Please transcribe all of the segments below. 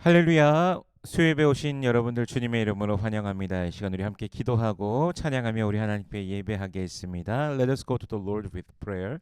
할렐루야. 수요예배 오신 여러분들 주님의 이름으로 환영합니다. 이 시간 우리 함께 기도하고 찬양하며 우리 하나님께 예배하겠습니다. Let us go to the Lord with prayer.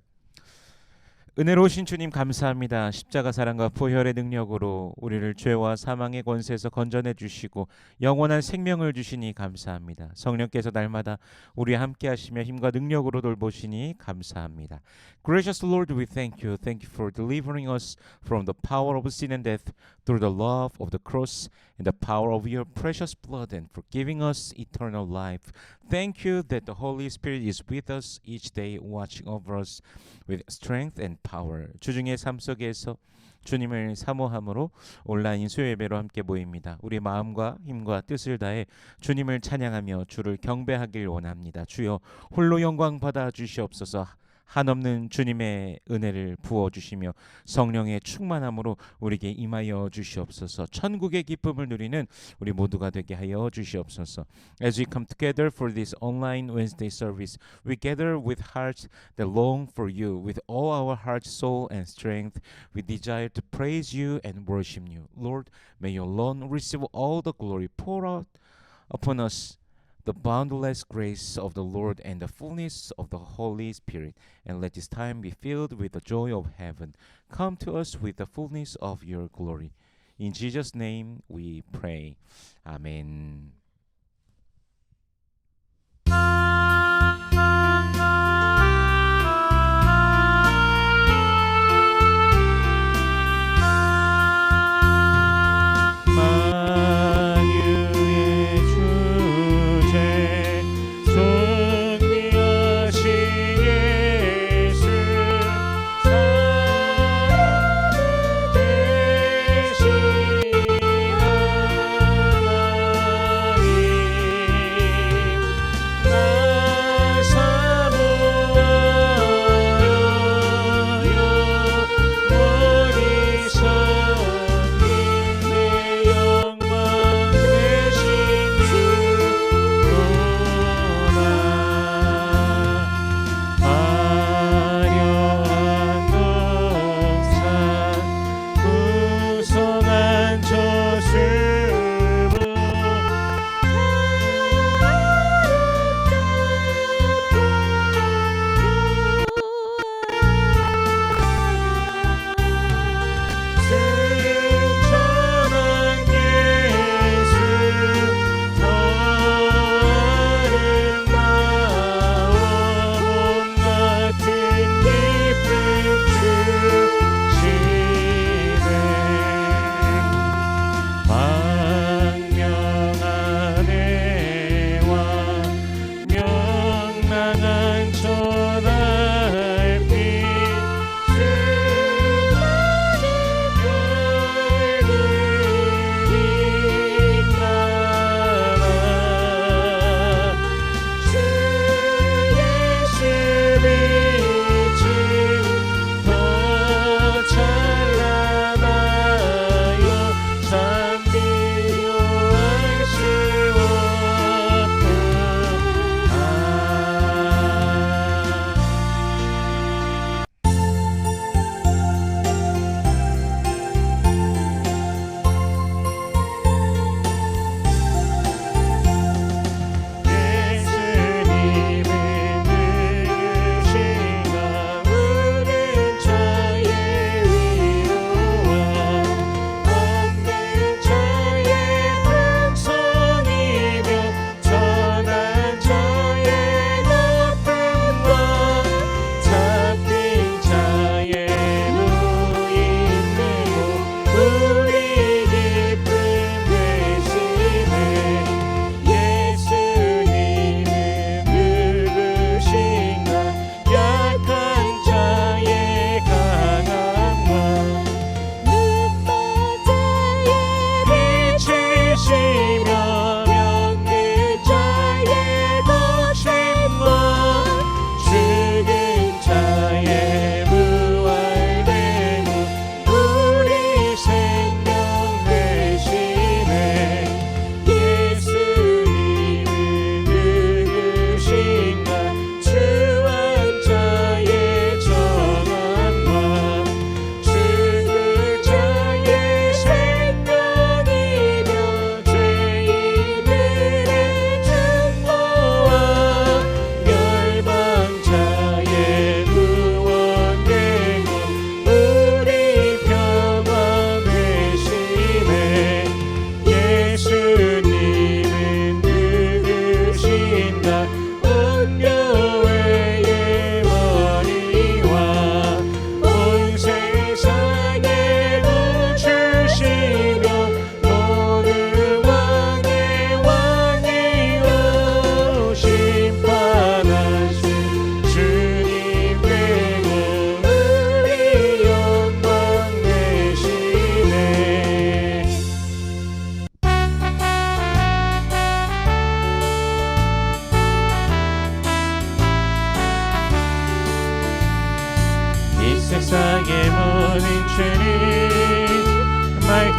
은혜로우신 주님 감사합니다. 십자가 사랑과 보혈의 능력으로 우리를 죄와 사망의 권세에서 건져내 주시고 영원한 생명을 주시니 감사합니다. 성령께서 날마다 우리와 함께 하시며 힘과 능력으로 돌보시니 감사합니다. Gracious Lord, we thank you. Thank you for delivering us from the power of sin and death through the love of the cross and the power of your precious blood and for giving us eternal life. Thank you that the Holy Spirit is with us each day watching over us with strength and power. 주중의 삶 속에서 주님을 사모함으로 온라인 수요예배로 함께 모입니다. 우리 마음과 힘과 뜻을 다해 주님을 찬양하며 주를 경배하길 원합니다. 주여 홀로 영광 받아 주시옵소서. 한없는 주님의 은혜를 부어주시며 성령의 충만함으로 우리에게 임하여 주시옵소서. 천국의 기쁨을 누리는 우리 모두가 되게 하여 주시옵소서. As we come together for this online Wednesday service, we gather with hearts that long for you. With all our heart, soul, and strength, we desire to praise you and worship you. Lord, may you alone receive all the glory. Pour out upon us the boundless grace of the Lord and the fullness of the Holy Spirit, and let this time be filled with the joy of heaven. Come to us with the fullness of your glory. In Jesus' name we pray. Amen.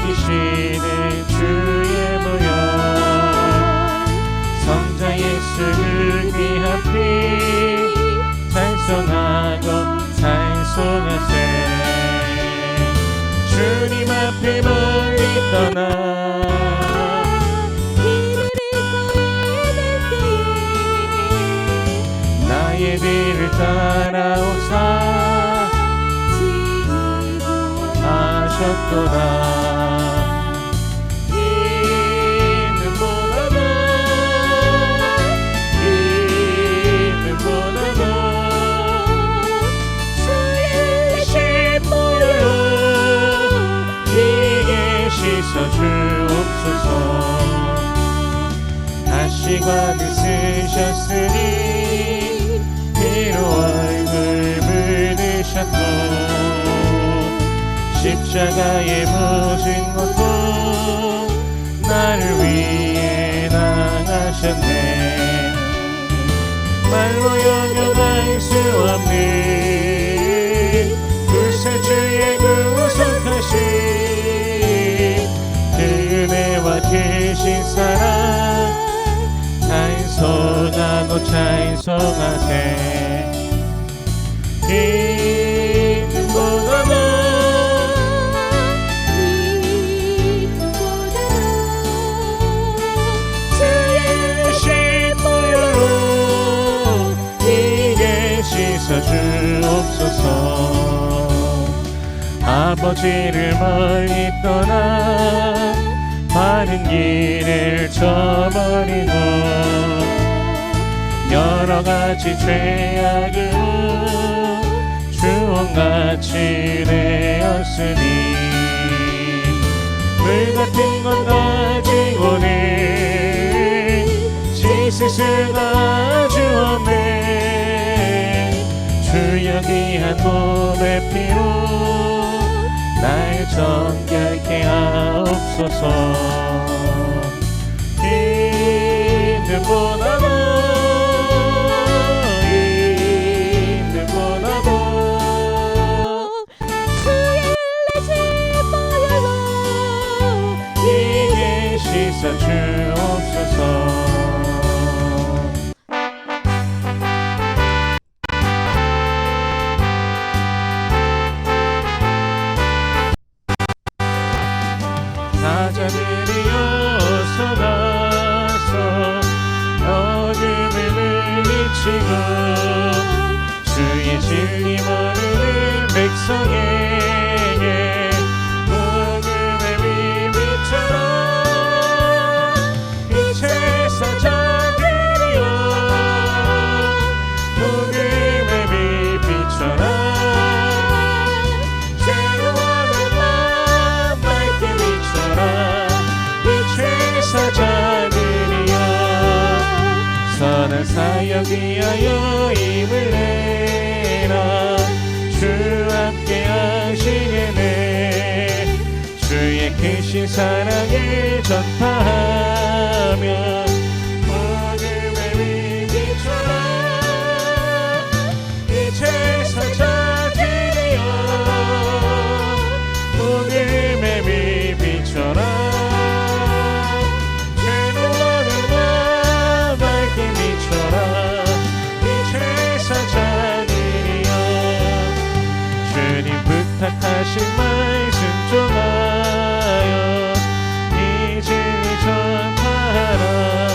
지키시는 주의 모양 성자 예수를 위한 피 찬송하고 찬송하세 주님 앞에 멀리 떠나 나의 뒤를 따라오사 하셨도다 주옵소서 다시 받으셨으니 피로 얼굴 묻으셨고 십자가의 모진 것도 나를 위해 당하셨네 말로 영영할 수 없는 구세주의 구속하신 은혜와 크신 사랑 찬송하고 찬송하세 이름보다도 주의 신보혈로 이게 씻어 주옵소서 아버지를 멀리 떠나 많은 길을 저버리고 여러 가지 죄악으로 주홍같이 되었으니 물 같은 것 가지고는 씻을 수가 주 없네 주여 귀한 몸의 피로 날 정결케 하옵소서 이름보다도 주의 신보혈로 이게 씻어 주옵소서 사자들이 어서가서 어둠을 물리치고 주의 진리 모르는 백성에게 복음의 비비처럼 빛의 사자들이여 복음의 비비처럼 사자들이여 선한 사역 위하여 힘을 내라 주 함께 하시겠네 주의 크신 사랑을 전파하며 복음의 빛처럼 빛의 사자들이여 복음의 빛처럼 부탁하신 말씀 종하여 이 진리 전파하라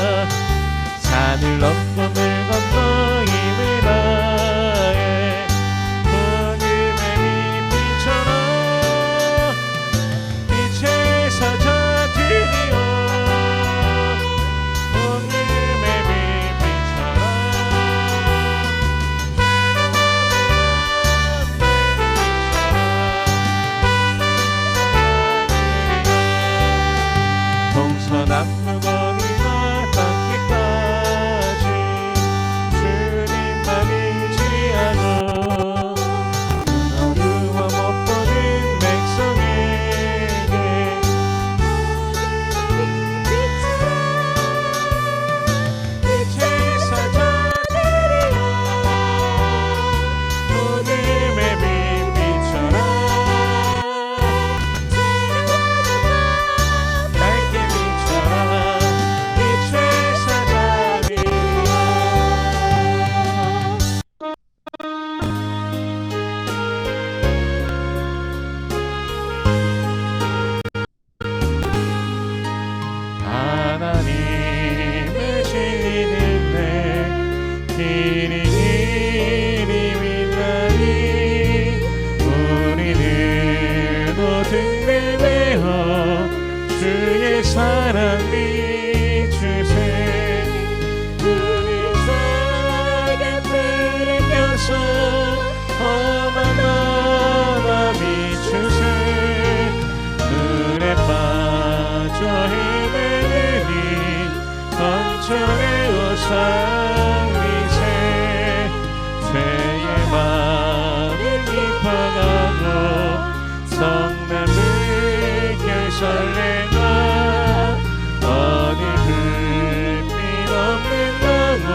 사랑 비추세 우리 사랑을 껴서 험한 나라 비추세 물에 빠져 헤매니 강천의 우상이세 죄의 마음이 깊어가고 성남을 결설내가 어디 불빛 없는 나무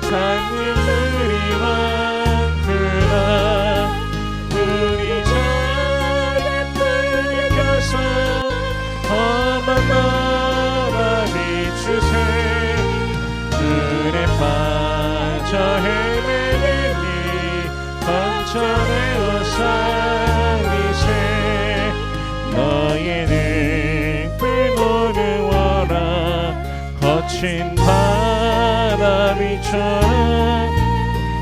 산물들이 많구나 우리 작은 불을 켜서 험한 나라 비추세 물에 빠져 헤매니 강천의 우상이세 너의 늑불 모르워라 거친 바람이처럼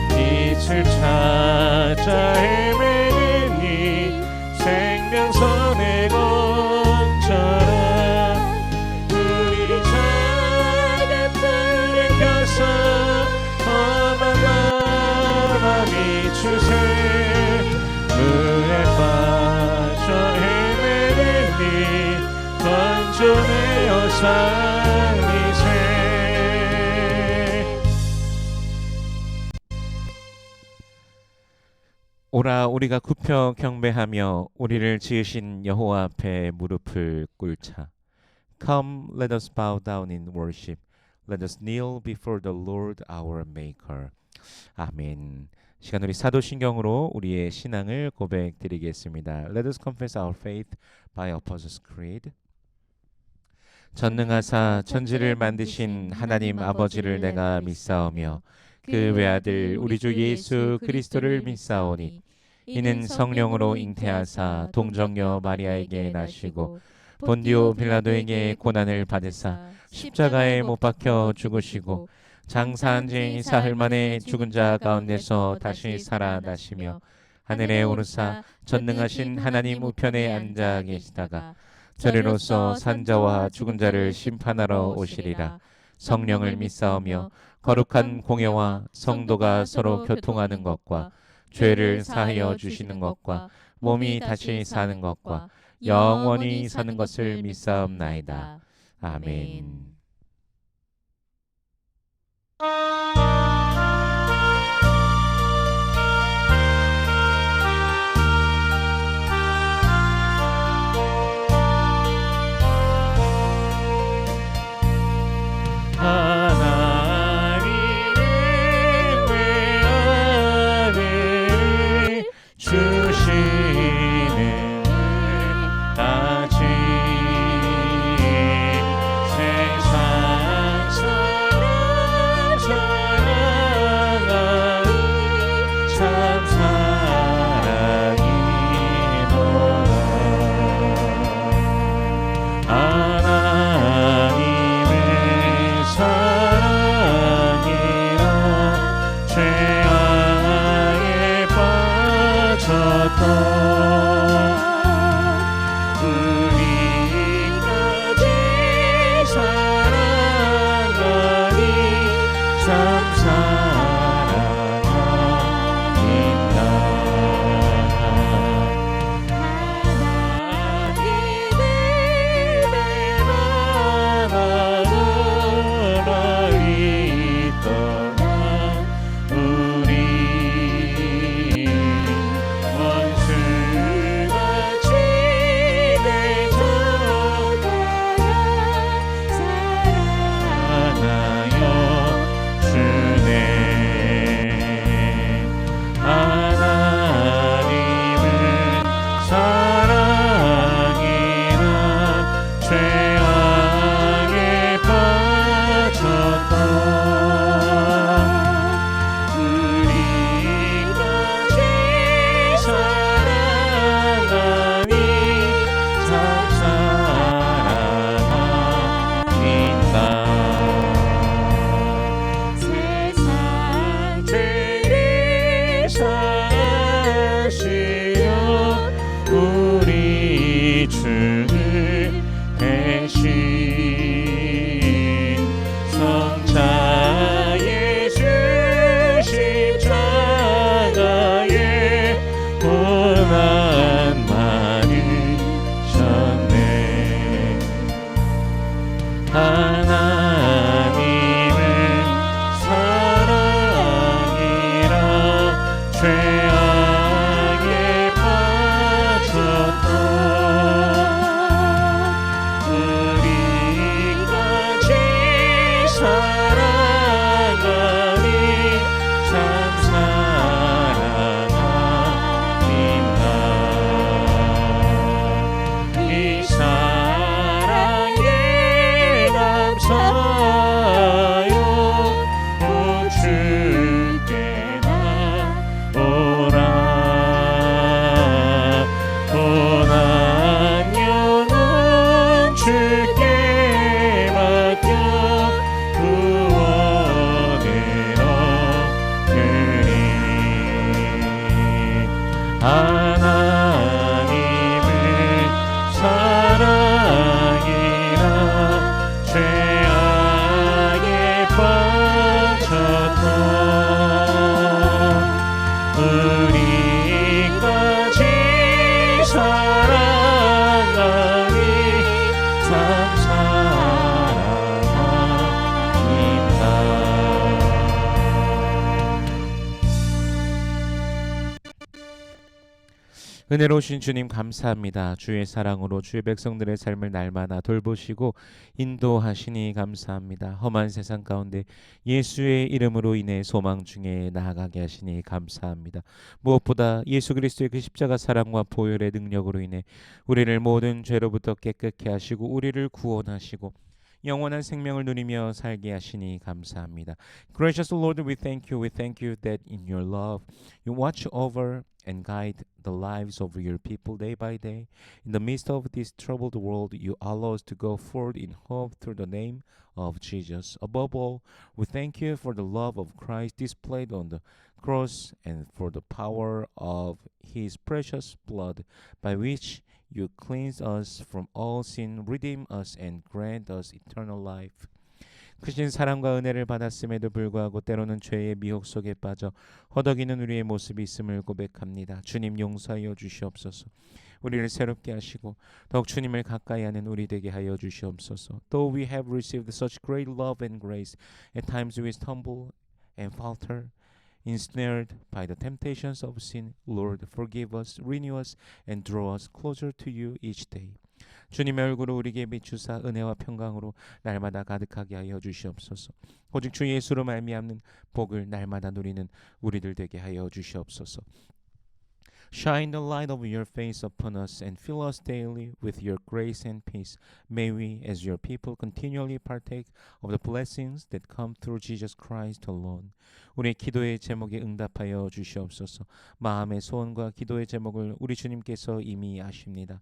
빛을 찾아 헤매니 생명선의 검처럼 우리 작은 불을 켜서 험한 바람이 주세 물에 빠져 헤매니 건조의 오상이세 오라 우리가 굽혀 경배하며 우리를 지으신 여호와 앞에 무릎을 꿇자 Come let us bow down in worship Let us kneel before the Lord our Maker 아멘 시간 우리 사도신경으로 우리의 신앙을 고백드리겠습니다. Let us confess our faith by Apostles' Creed. 전능하사 천지를 만드신 하나님 아버지를 내가 믿사오며 그 외아들 우리 주 예수 그리스도를 믿사오니 이는 성령으로 잉태하사 동정녀 마리아에게 나시고 본디오 빌라도에게 고난을 받으사 십자가에 못 박혀 죽으시고 장사한 지 사흘 만에 죽은 자 가운데서 다시 살아나시며 하늘에 오르사 전능하신 하나님 우편에 앉아 계시다가 저리로서 산자와 죽은 자를 심판하러 오시리라. 성령을 믿사오며 거룩한 공예와 성도가 서로 교통하는 것과 죄를 사하여 주시는 것과 몸이 다시 사는 것과 영원히 사는 것을 믿사옵나이다. 아멘. 하나님의 주시는 아직 세상 사랑하니 참 사랑이로다. 하나님의 사랑이라 죄악에 빠졌던 우리까지 사랑하니 참 사랑합니다. 하나님의 나라로 있던 우리 원수같이 사랑하여 주네. 하나님의 사랑이라 죄악에 빠졌던 우리까지 사랑하니 참 사랑합니다. 세상 죄를 사시려 우리 주를 대신 하나님의 사랑이라 죄악에 빠졌던 우리까지 사랑하니 참 사랑합니다. 이 사랑에 감사하여 주께 나오라. 고난 영혼 주께 맡겨 구원을 얻으리. 하나님의 사랑이라 죄악에 빠졌던 우리까지 사랑하니 참 사랑합니다. 은혜로우신 주님 감사합니다. 주의 사랑으로 주의 백성들의 삶을 날마다 돌보시고 인도하시니 감사합니다. 험한 세상 가운데 예수의 이름으로 인해 소망 중에 나아가게 하시니 감사합니다. 무엇보다 예수 그리스도의 그 십자가 사랑과 보혈의 능력으로 인해 우리를 모든 죄로부터 깨끗게 하시고 우리를 구원하시고 영원한 생명을 누리며 살게 하시니 감사합니다. Gracious Lord, we thank you. We thank you that in your love you watch over and guide the lives of your people day by day. In the midst of this troubled world, you allow us to go forward in hope through the name of Jesus. Above all, we thank you for the love of Christ displayed on the cross and for the power of his precious blood by which you cleanse us from all sin, redeem us, and grant us eternal life. 크신 사랑과 은혜를 받았음에도 불구하고 때로는 죄의 미혹 속에 빠져 허덕이는 우리의 모습이 있음을 고백합니다. 주님 용서하여 주시옵소서. 우리를 새롭게 하시고 더욱 주님을 가까이 하는 우리 되게 하여 주시옵소서. Though we have received such great love and grace, at times we stumble and falter, ensnared by the temptations of sin. Lord, forgive us, renew us, and draw us closer to you each day. 주님의 얼굴을 우리에게 비추사 은혜와 평강으로 날마다 가득하게 하여 주시옵소서. 오직 주 예수로 말미암는 복을 날마다 누리는 우리들 되게 하여 주시옵소서. Shine the light of your face upon us and fill us daily with your grace and peace. May we, as your people, continually partake of the blessings that come through Jesus Christ alone. 우리 기도의 제목에 응답하여 주시옵소서. 마음의 소원과 기도의 제목을 우리 주님께서 이미 아십니다.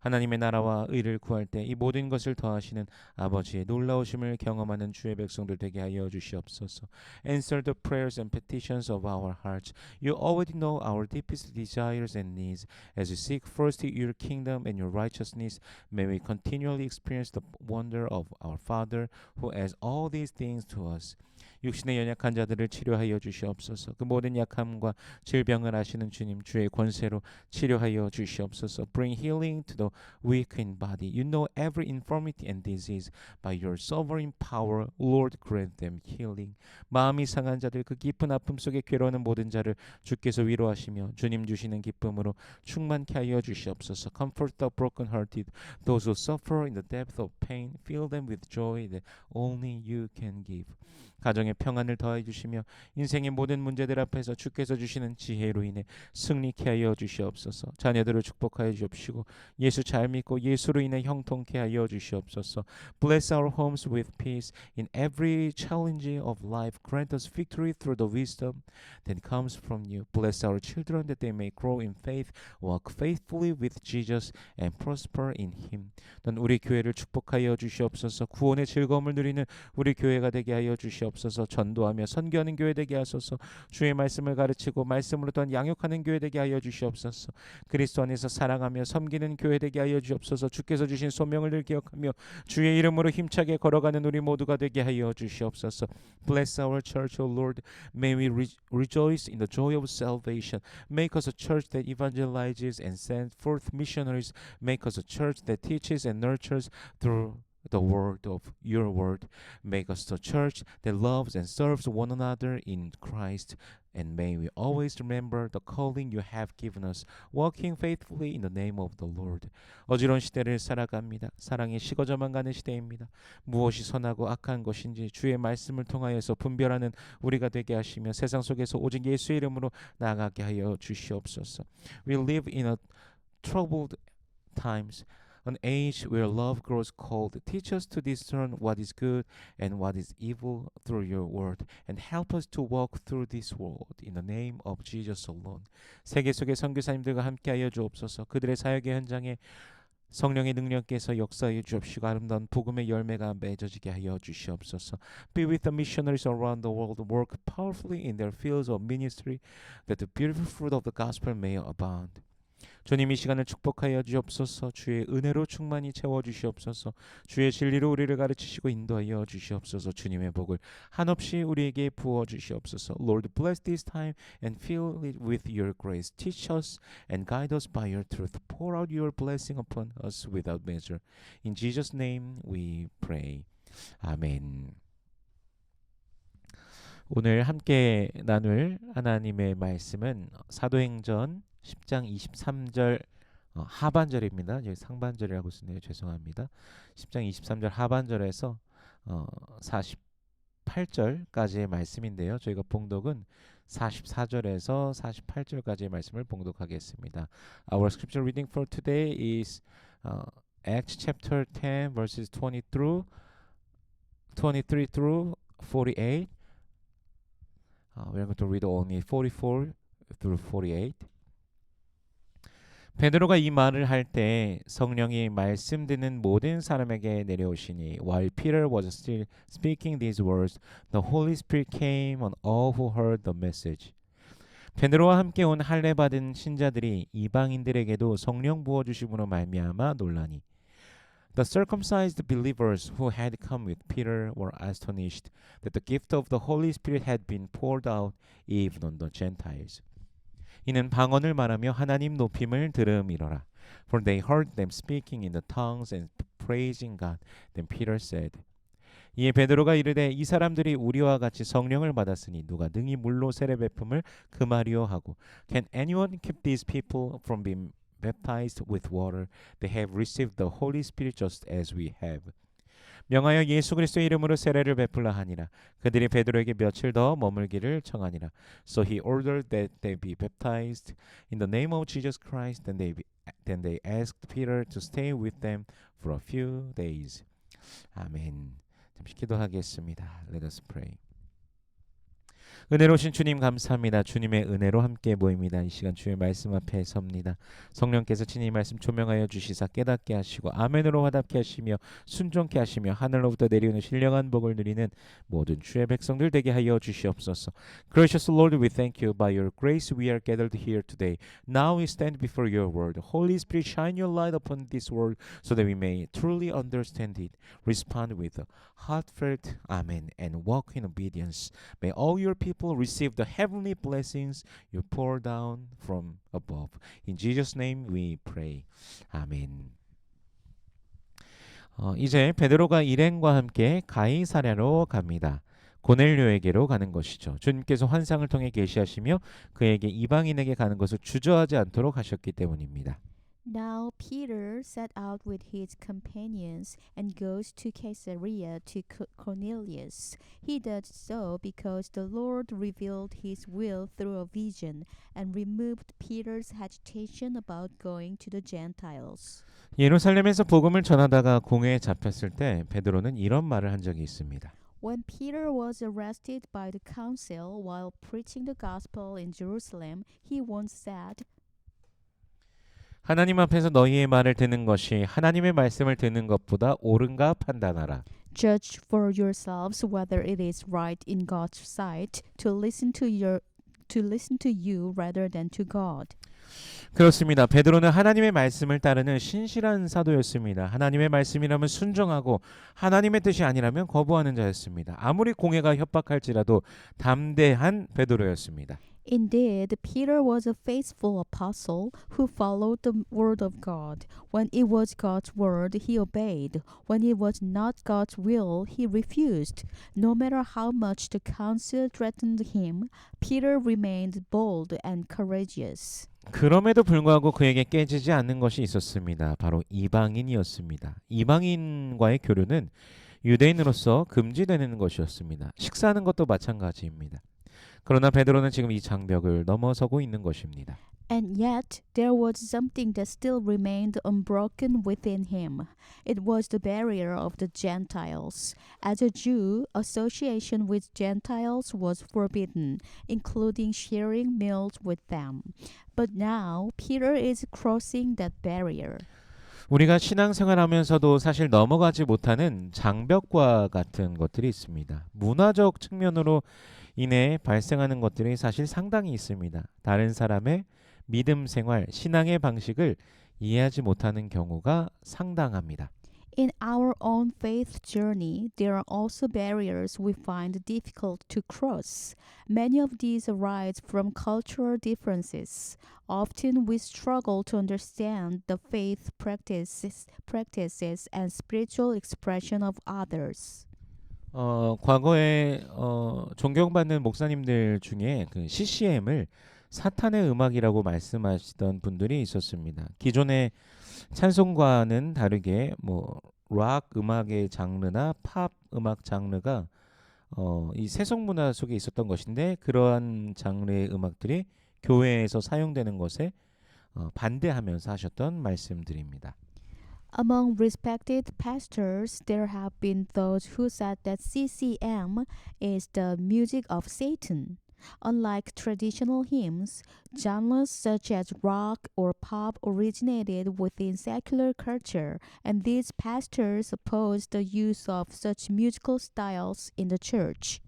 하나님의 나라와 의를 구할 때 이 모든 것을 더하시는 아버지의 놀라우심을 경험하는 주의 백성들 되게 하여 주시옵소서. Answer the prayers and petitions of our hearts. You already know our deepest desires and needs. As we seek first your kingdom and your righteousness, may we continually experience the wonder of our Father who has all these things to us. 육신의 연약한 자들을 치료하여 주시옵소서. 그 모든 약함과 질병을 아시는 주님, 주의 권세로 치료하여 주시옵소서. Bring healing to the weak in body. You know every infirmity and disease. By your sovereign power, Lord, grant them healing. 마음이 상한 자들, 그 깊은 아픔 속에 괴로워하는 모든 자를 주께서 위로하시며 주님 주시는 기쁨으로 충만케 하여 주시옵소서. Comfort the brokenhearted, those who suffer in the depth of pain. Fill them with joy that only you can give. 가정의 평안을 더해 주시며 인생의 모든 문제들 앞에서 주께서 주시는 지혜로 인해 승리케 하여 주시옵소서. 자녀들을 축복하여 주옵시고 예수 잘 믿고 예수로 인해 형통케 하여 주시옵소서. Bless our homes with peace in every challenge of life. Grant us victory through the wisdom that comes from you. Bless our children that they may grow in faith, walk faithfully with Jesus, and prosper in Him. 넌 우리 교회를 축복하여 주시옵소서. 구원의 즐거움을 누리는 우리 교회가 되게 하여 주시옵소서. 전도하며 선교하는 교회 되게 하소서. 주의 말씀을 가르치고 말씀으로 또한 양육하는 교회 되게 하여 주시옵소서. 그리스도 안에서 사랑하며 섬기는 교회 되게 하여 주옵소서. 주께서 주신 소명을 늘 기억하며 주의 이름으로 힘차게 걸어가는 우리 모두가 되게 하여 주시옵소서. Bless our church, O Lord. May we rejoice in the joy of salvation. Make us a church that evangelizes and sends forth missionaries. Make us a church that teaches and nurtures through the word of your word. Make us the church that loves and serves one another in Christ. And may we always remember the calling you have given us, walking faithfully in the name of the Lord. 어지러운 시대를 살아갑니다. 사랑이 식어져만 가는 시대입니다. 무엇이 선하고 악한 것인지 주의 말씀을 통하여서 분별하는 우리가 되게 하시며 세상 속에서 오직 예수의 이름으로 나아가게 하여 주시옵소서. We live in a troubled times, an age where love grows cold. Teach us to discern what is good and what is evil through your word, and help us to walk through this world in the name of Jesus alone. 세계 속의 선교사님들과 함께하여 주옵소서. 그들의 사역의 현장에 성령의 능력께서 역사해 주옵시고 아름다운 복음의 열매가 맺어지게 하여 주시옵소서. Be with the missionaries around the world, work powerfully in their fields of ministry, that the beautiful fruit of the gospel may abound. 주님 이 시간을 축복하여 주옵소서. 주의 은혜로 충만히 채워 주시옵소서. 주의 진리로 우리를 가르치시고 인도하여 주시옵소서. 주님의 복을 한없이 우리에게 부어 주시옵소서. Lord, bless this time and fill it with your grace. Teach us and guide us by your truth. Pour out your blessing upon us without measure. In Jesus' name we pray. 아멘. 오늘 함께 나눌 하나님의 말씀은 사도행전 10장 23절 하반절입니다. 여기 상반절이라고 쓰네요. 죄송합니다. 10장 23절 하반절에서 48절까지의 말씀인데요. 저희가 봉독은 44절에서 48절까지의 말씀을 봉독하겠습니다. Our scripture reading for today is Acts chapter 10 verses 23 through 48. We're going to read only 44 through 48. 베드로가 이 말을 할 때 성령이 말씀 듣는 모든 사람에게 내려오시니 while Peter was still speaking these words, the Holy Spirit came on all who heard the message. 베드로와 함께 온 할례 받은 신자들이 이방인들에게도 성령 부어 주심으로 말미암아 놀라니 The circumcised believers who had come with Peter were astonished that the gift of the Holy Spirit had been poured out even on the Gentiles. 이는 방언을 말하며 하나님 높임을 들음이로라. For they heard them speaking in the tongues and praising God. Then Peter said, 이에 베드로가 이르되 이 사람들이 우리와 같이 성령을 받았으니 누가 능히 물로 세례 베품을 금하리요 하고 Can anyone keep these people from being baptized with water? They have received the Holy Spirit just as we have. 명하여 예수 그리스도의 이름으로 세례를 베풀라 하니라. 그들이 베드로에게 며칠 더 머물기를 청하니라. So he ordered that they be baptized in the name of Jesus Christ. Then they asked Peter to stay with them for a few days. 아멘. 잠시 기도하겠습니다. Let us pray. 은혜로우신 주님 감사합니다. 주님의 은혜로 함께 모입니다. 이 시간 주의 말씀 앞에 섭니다. 성령께서 친히 말씀 조명하여 주시사 깨닫게 하시고 아멘으로 화답게 하시며 순종케 하시며 하늘로부터 내려오는 신령한 복을 누리는 모든 주의 백성들 되게 하여 주시옵소서. Gracious Lord, we thank you. By your grace we are gathered here today. Now we stand before your word. Holy Spirit, shine your light upon this word so that we may truly understand it, respond with a heartfelt amen, and walk in obedience. May all your people receive the heavenly blessings you pour down from above. In Jesus' name we pray. 아멘. 이제 베드로가 일행과 함께 가이사랴로 갑니다. 고넬료에게로 가는 것이죠. 주님께서 환상을 통해 계시하시며 그에게 이방인에게 가는 것을 주저하지 않도록 하셨기 때문입니다. Now Peter set out with his companions and goes to Caesarea to Cornelius. He does so because the Lord revealed his will through a vision and removed Peter's hesitation about going to the Gentiles. 예루살렘에서 복음을 전하다가 공회에 잡혔을 때 베드로는 이런 말을 한 적이 있습니다. When Peter was arrested by the council while preaching the gospel in Jerusalem, he once said, 하나님 앞에서 너희의 말을 듣는 것이 하나님의 말씀을 듣는 것보다 옳은가 판단하라. Judge for yourselves whether it is right in God's sight to listen to you rather than to God. 그렇습니다. 베드로는 하나님의 말씀을 따르는 신실한 사도였습니다. 하나님의 말씀이라면 순종하고 하나님의 뜻이 아니라면 거부하는 자였습니다. 아무리 공회가 협박할지라도 담대한 베드로였습니다. Indeed, Peter was a faithful apostle who followed the word of God. When it was God's word, he obeyed. When it was not God's will, he refused. No matter how much the council threatened him, Peter remained bold and courageous. 그럼에도 불구하고 그에게 깨지지 않는 것이 있었습니다. 바로 이방인이었습니다. 이방인과의 교류는 유대인으로서 금지되는 것이었습니다. 식사하는 것도 마찬가지입니다. 그러나 베드로는 지금 이 장벽을 넘어서고 있는 것입니다. And yet, there was something that still remained unbroken within him. It was the barrier of the Gentiles. As a Jew, association with Gentiles was forbidden, including sharing meals with them. But now, Peter is crossing that barrier. 우리가 신앙생활하면서도 사실 넘어가지 못하는 장벽과 같은 것들이 있습니다. 문화적 측면으로 인해 발생하는 것들이 사실 상당히 있습니다. 다른 사람의 믿음 생활, 신앙의 방식을 이해하지 못하는 경우가 상당합니다. In our own faith journey, there are also barriers we find difficult to cross. Many of these arise from cultural differences. Often we struggle to understand the faith practices and spiritual expression of others. 과거에 존경받는 목사님들 중에 그 CCM을 사탄의 음악이라고 말씀하시던 분들이 있었습니다. 기존의 찬송과는 다르게 락 음악의 장르나 팝 음악 장르가 이 세속 문화 속에 있었던 것인데 그러한 장르의 음악들이 교회에서 사용되는 것에 반대하면서 하셨던 말씀들입니다. Among respected pastors, there have been those who said that CCM is the music of Satan. Unlike traditional hymns, genres such as rock or pop originated within secular culture, and these pastors opposed the use of such musical styles in the church.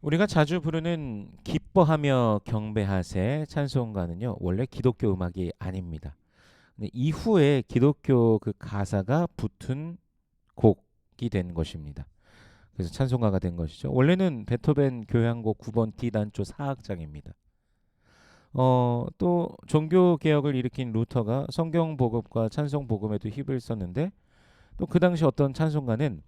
우리가 자주 부르는 기뻐하며 경배하세 찬송가는요 원래 기독교 음악이 아닙니다. 근데 이후에 기독교 그 가사가 붙은 곡이 된 것입니다. 그래서 찬송가가 된 것이죠. 원래는 베토벤 교향곡 9번 D단조 4악장입니다. 또 종교 개혁을 일으킨 루터가 성경 복음과 찬송 복음에도 힘을 썼는데 또 그 당시 어떤 찬송가는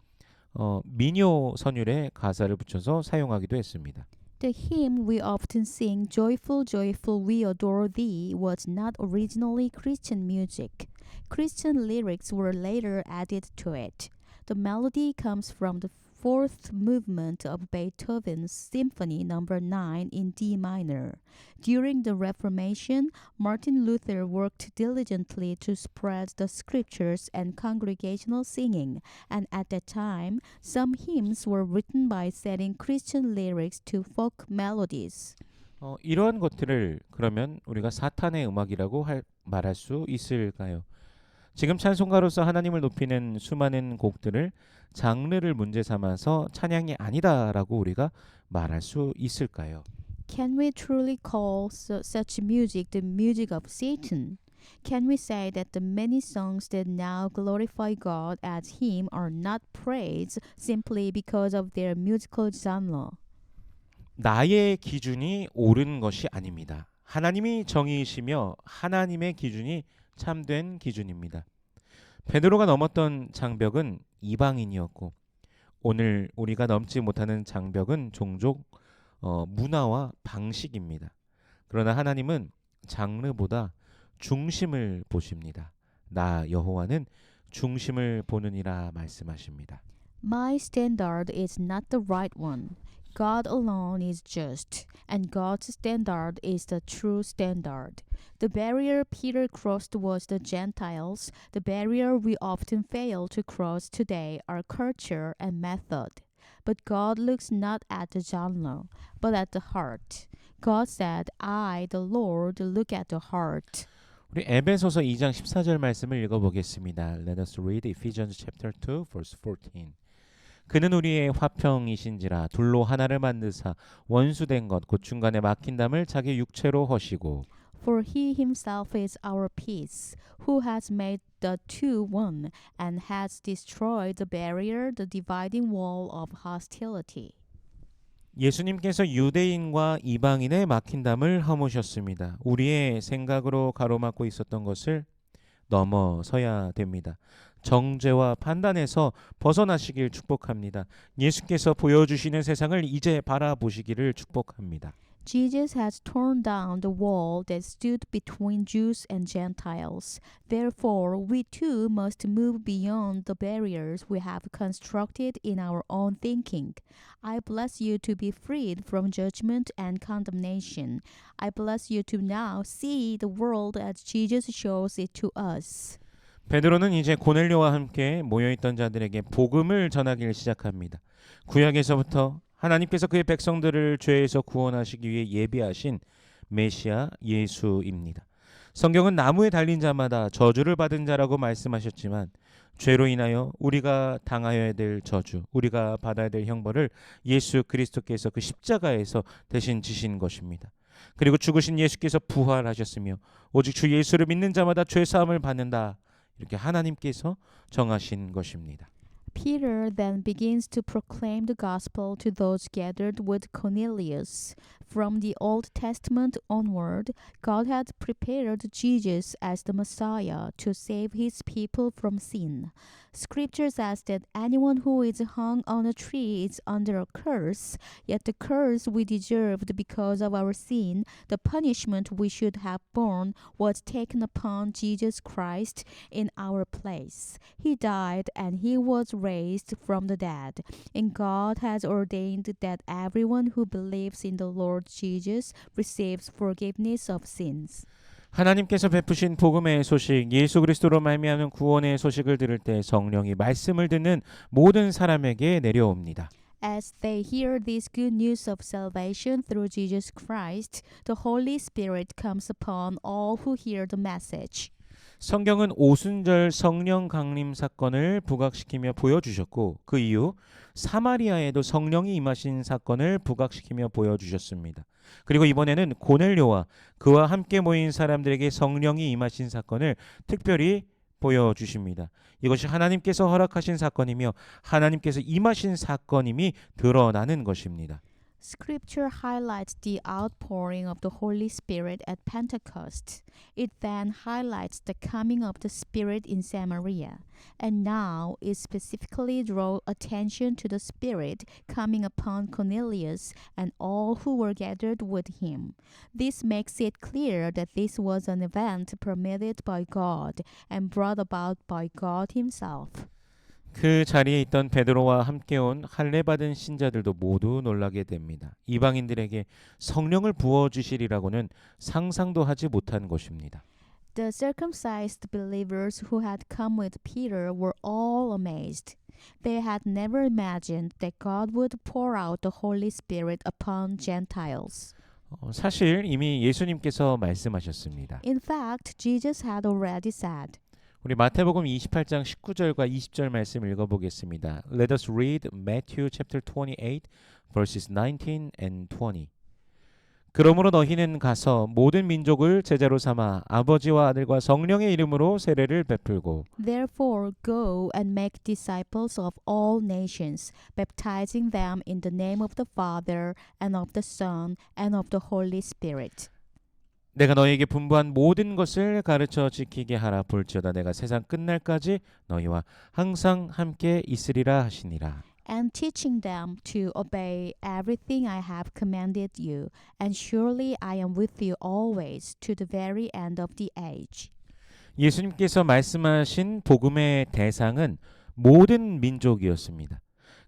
민요 선율의 가사를 붙여서 사용하기도 했습니다. The hymn we often sing, Joyful, Joyful, We Adore Thee, was not originally Christian music. Christian lyrics were later added to it. The melody comes from the fourth movement of Beethoven's Symphony No. 9 in D minor. During the Reformation, Martin Luther worked diligently to spread the scriptures and congregational singing, and at that time, some hymns were written by setting Christian lyrics to folk melodies. 이러한 것들을 그러면 우리가 사탄의 음악이라고 말할 수 있을까요? 지금 찬송가로서 하나님을 높이는 수많은 곡들을 장르를 문제 삼아서 찬양이 아니다라고 우리가 말할 수 있을까요? Can we truly call such music the music of Satan? Can we say that the many songs that now glorify God as Him are not praised simply because of their musical genre? 나의 기준이 옳은 것이 아닙니다. 하나님이 정의이시며 하나님의 기준이 참된 기준입니다. 베드로가 넘었던 장벽은 이방인이었고 오늘 우리가 넘지 못하는 장벽은 종족 문화와 방식입니다. 그러나 하나님은 장르보다 중심을 보십니다. 나 여호와는 중심을 보느니라 말씀하십니다. My standard is not the right one. God alone is just, and God's standard is the true standard. The barrier Peter crossed was the Gentiles. The barrier we often fail to cross today are culture and method. But God looks not at the genre, but at the heart. God said, I, the Lord, look at the heart. 우리 에베소서 2장 14절 말씀을 읽어보겠습니다. Let us read Ephesians chapter 2 verse 14. 그는 우리의 화평이신지라 둘로 하나를 만드사 원수된 것 곧 중간에 막힌 담을 자기 육체로 허시고 For he himself is our peace, who has made the two one, and has destroyed the barrier, the dividing wall of hostility. 예수님께서 유대인과 이방인의 막힌 담을 허무셨습니다. 우리의 생각으로 가로막고 있었던 것을 넘어서야 됩니다. 정죄와 판단에서 벗어나시길 축복합니다. 예수께서 보여주시는 세상을 이제 바라보시기를 축복합니다. Jesus has torn down the wall that stood between Jews and Gentiles. Therefore, we too must move beyond the barriers we have constructed in our own thinking. I bless you to be freed from judgment and condemnation. I bless you to now see the world as Jesus shows it to us. 베드로는 이제 고넬료와 함께 모여있던 자들에게 복음을 전하기를 시작합니다. 구약에서부터 하나님께서 그의 백성들을 죄에서 구원하시기 위해 예비하신 메시아 예수입니다. 성경은 나무에 달린 자마다 저주를 받은 자라고 말씀하셨지만 죄로 인하여 우리가 당하여야 될 저주, 우리가 받아야 될 형벌을 예수 그리스도께서 그 십자가에서 대신 지신 것입니다. 그리고 죽으신 예수께서 부활하셨으며 오직 주 예수를 믿는 자마다 죄 사함을 받는다. 이렇게 하나님께서 정하신 것입니다. Peter then begins to proclaim the gospel to those gathered with Cornelius. From the Old Testament onward, God had prepared Jesus as the Messiah to save his people from sin. Scripture says that anyone who is hung on a tree is under a curse, yet the curse we deserved because of our sin, the punishment we should have borne, was taken upon Jesus Christ in our place. He died and he was raised from the dead. And God has ordained that everyone who believes in the Lord Jesus receives forgiveness of sins. 하나님께서 베푸신 복음의 소식, 예수 그리스도로 말미암는 구원의 소식을 들을 때 성령이 말씀을 듣는 모든 사람에게 내려옵니다. As they hear this good news of salvation through Jesus Christ, the Holy Spirit comes upon all who hear the message. 성경은 오순절 성령 강림 사건을 부각시키며 보여주셨고 그 이후 사마리아에도 성령이 임하신 사건을 부각시키며 보여주셨습니다. 그리고 이번에는 고넬료와 그와 함께 모인 사람들에게 성령이 임하신 사건을 특별히 보여주십니다. 이것이 하나님께서 허락하신 사건이며 하나님께서 임하신 사건임이 드러나는 것입니다. Scripture highlights the outpouring of the Holy Spirit at Pentecost. It then highlights the coming of the Spirit in Samaria. And now it specifically draws attention to the Spirit coming upon Cornelius and all who were gathered with him. This makes it clear that this was an event permitted by God and brought about by God Himself. 그 자리에 있던 베드로와 함께 온 할례받은 신자들도 모두 놀라게 됩니다. 이방인들에게 성령을 부어주시리라고는 상상도 하지 못한 것입니다. The circumcised believers who had come with Peter were all amazed. They had never imagined that God would pour out the Holy Spirit upon Gentiles. 사실 이미 예수님께서 말씀하셨습니다. In fact, Jesus had already said, 우리 마태복음 28장 19절과 20절 말씀 읽어보겠습니다. Let us read Matthew chapter 28 verses 19 and 20. 그러므로 너희는 가서 모든 민족을 제자로 삼아 아버지와 아들과 성령의 이름으로 세례를 베풀고 Therefore go and make disciples of all nations, baptizing them in the name of the Father and of the Son and of the Holy Spirit. 내가 너희에게 분부한 모든 것을 가르쳐 지키게 하라. 볼지어다 내가 세상 끝날까지 너희와 항상 함께 있으리라 하시니라. And teaching them to obey everything I have commanded you, and surely I am with you always to the very end of the age. 예수님께서 말씀하신 복음의 대상은 모든 민족이었습니다.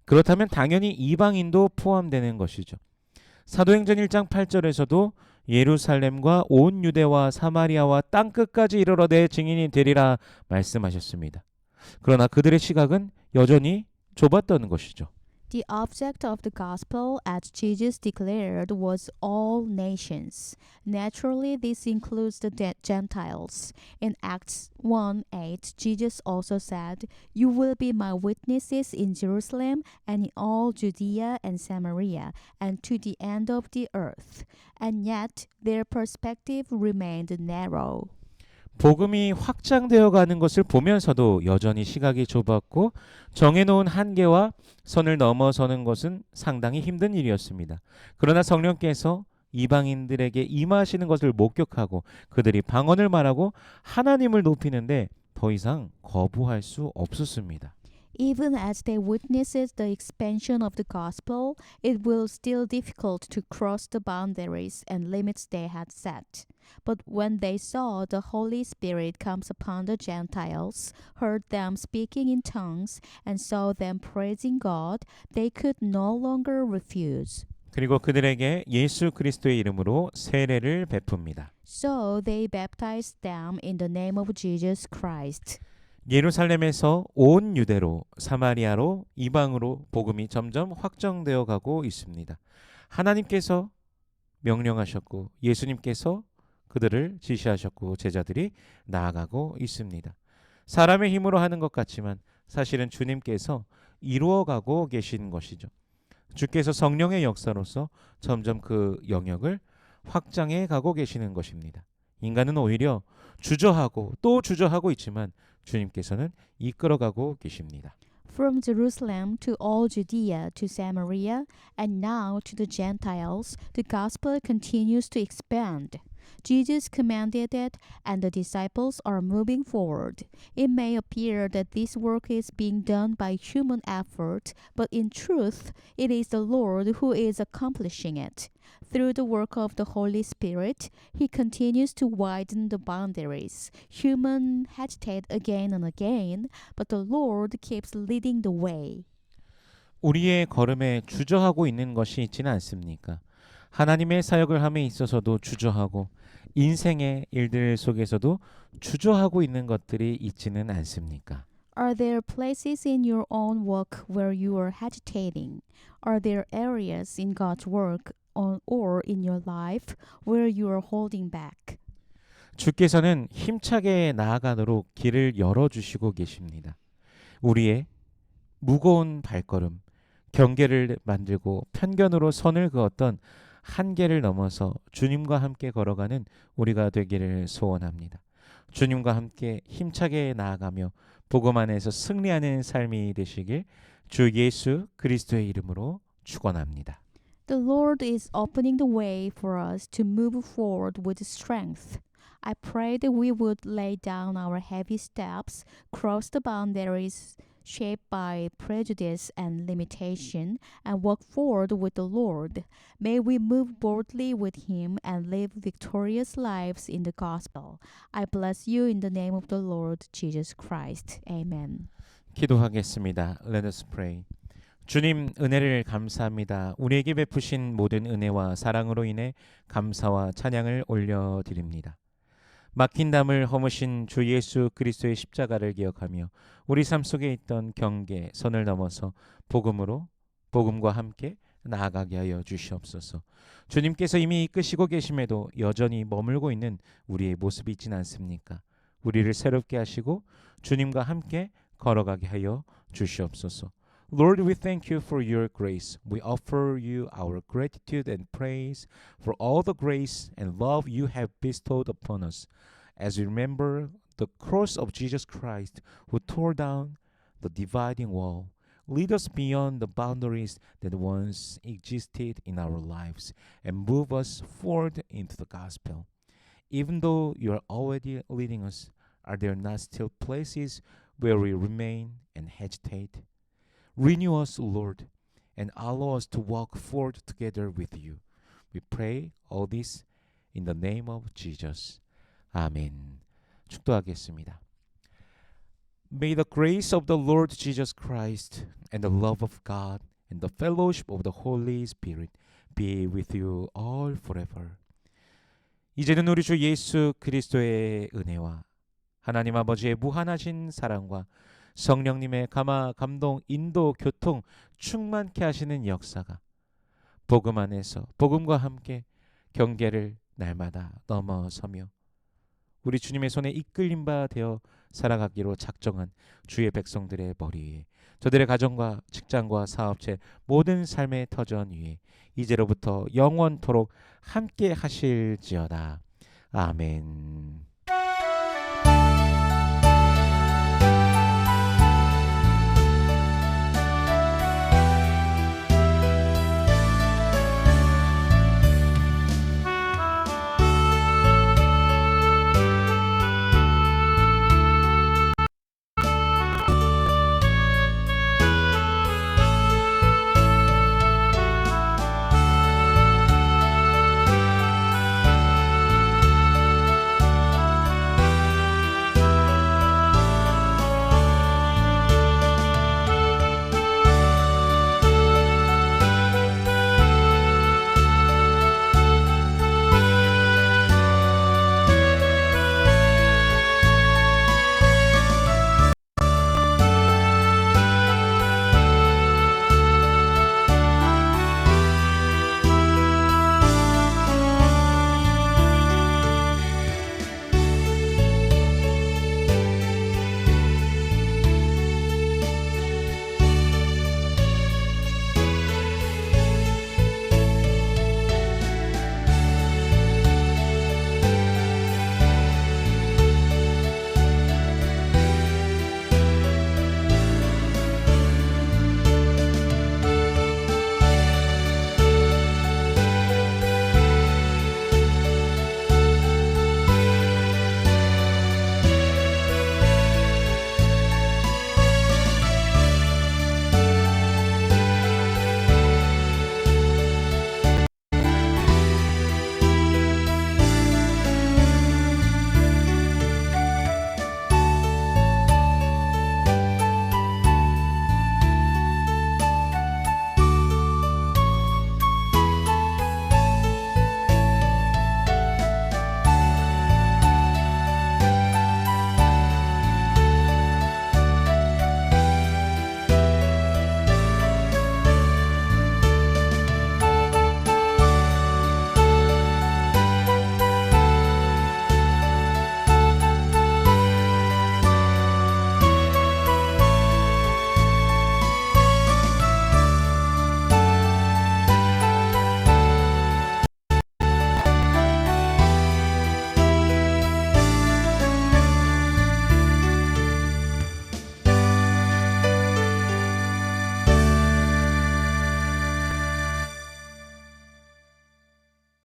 그렇다면 당연히 이방인도 포함되는 것이죠. 사도행전 1장 8절에서도 예루살렘과 온 유대와 사마리아와 땅끝까지 이르러 내 증인이 되리라 말씀하셨습니다. 그러나 그들의 시각은 여전히 좁았던 것이죠. The object of the gospel, as Jesus declared, was all nations. Naturally, this includes the Gentiles. In Acts 1:8, Jesus also said, "You will be my witnesses in Jerusalem and in all Judea and Samaria and to the end of the earth." And yet, their perspective remained narrow. 복음이 확장되어 가는 것을 보면서도 여전히 시각이 좁았고 정해놓은 한계와 선을 넘어서는 것은 상당히 힘든 일이었습니다. 그러나 성령께서 이방인들에게 임하시는 것을 목격하고 그들이 방언을 말하고 하나님을 높이는데 더 이상 거부할 수 없었습니다. Even as they witnessed the expansion of the gospel, it was still difficult to cross the boundaries and limits they had set. But when they saw the Holy Spirit comes upon the Gentiles, heard them speaking in tongues, and saw them praising God, they could no longer refuse. 그리고 그들에게 예수 그리스도의 이름으로 세례를 베풉니다. So they baptized them in the name of Jesus Christ. 예루살렘에서 온 유대로 사마리아로 이방으로 복음이 점점 확정되어 가고 있습니다. 하나님께서 명령하셨고 예수님께서 그들을 지시하셨고 제자들이 나아가고 있습니다. 사람의 힘으로 하는 것 같지만 사실은 주님께서 이루어가고 계신 것이죠. 주께서 성령의 역사로서 점점 그 영역을 확장해 가고 계시는 것입니다. 인간은 오히려 주저하고 또 주저하고 있지만 주님께서는 이끌어가고 계십니다. From Jerusalem to all Judea to Samaria, and now to the Gentiles, the gospel continues to expand. Jesus commanded it, and the disciples are moving forward. It may appear that this work is being done by human effort, but in truth, it is the Lord who is accomplishing it. Through the work of the Holy Spirit, He continues to widen the boundaries. Humans hesitate again and again, but the Lord keeps leading the way. 우리의 걸음에 주저하고 있는 것이 있지는 않습니까? 하나님의 사역을 함에 있어서도 주저하고 인생의 일들 속에서도 주저하고 있는 것들이 있지는 않습니까? Are there places in your own work where you are hesitating? Are there areas in God's work or in your life where you are holding back? 주께서는 힘차게 나아가도록 길을 열어주시고 계십니다. 우리의 무거운 발걸음, 경계를 만들고 편견으로 선을 그었던 한계를 넘어서 주님과 함께 걸어가는 우리가 되기를 소원합니다. 주님과 함께 힘차게 나아가며 복음 안에서 승리하는 삶이 되시길 주 예수 그리스도의 이름으로 축원합니다. The Lord is opening the way for us to move forward with strength. I pray that we would lay down our heavy steps, cross the boundaries shaped by prejudice and limitation, and walk forward with the Lord. May we move boldly with Him and live victorious lives in the gospel. I bless you in the name of the Lord Jesus Christ. Amen. 기도하겠습니다. Let us pray. 주님 은혜를 감사합니다. 우리에게 베푸신 모든 은혜와 사랑으로 인해 감사와 찬양을 올려드립니다. 막힌 담을 허무신 주 예수 그리스도의 십자가를 기억하며 우리 삶 속에 있던 경계, 선을 넘어서 복음과 함께 나아가게 하여 주시옵소서. 주님께서 이미 이끄시고 계심에도 여전히 머물고 있는 우리의 모습이 있진 않습니까? 우리를 새롭게 하시고 주님과 함께 걸어가게 하여 주시옵소서. Lord, we thank you for your grace. We offer you our gratitude and praise for all the grace and love you have bestowed upon us. As we remember the cross of Jesus Christ who tore down the dividing wall, lead us beyond the boundaries that once existed in our lives and move us forward into the gospel. Even though you are already leading us, are there not still places where we remain and hesitate? Renew us, Lord, and allow us to walk forward together with you. We pray all this in the name of Jesus. 아멘. 축도하겠습니다. May the grace of the Lord Jesus Christ and the love of God and the fellowship of the Holy Spirit be with you all forever. 이제는 우리 주 예수 그리스도의 은혜와 하나님 아버지의 무한하신 사랑과 성령님의 감화, 감동, 인도, 교통 충만케 하시는 역사가 복음 안에서 복음과 함께 경계를 날마다 넘어서며 우리 주님의 손에 이끌림 바 되어 살아가기로 작정한 주의 백성들의 머리 위에 저들의 가정과 직장과 사업체 모든 삶의 터전 위에 이제로부터 영원토록 함께 하실지어다. 아멘.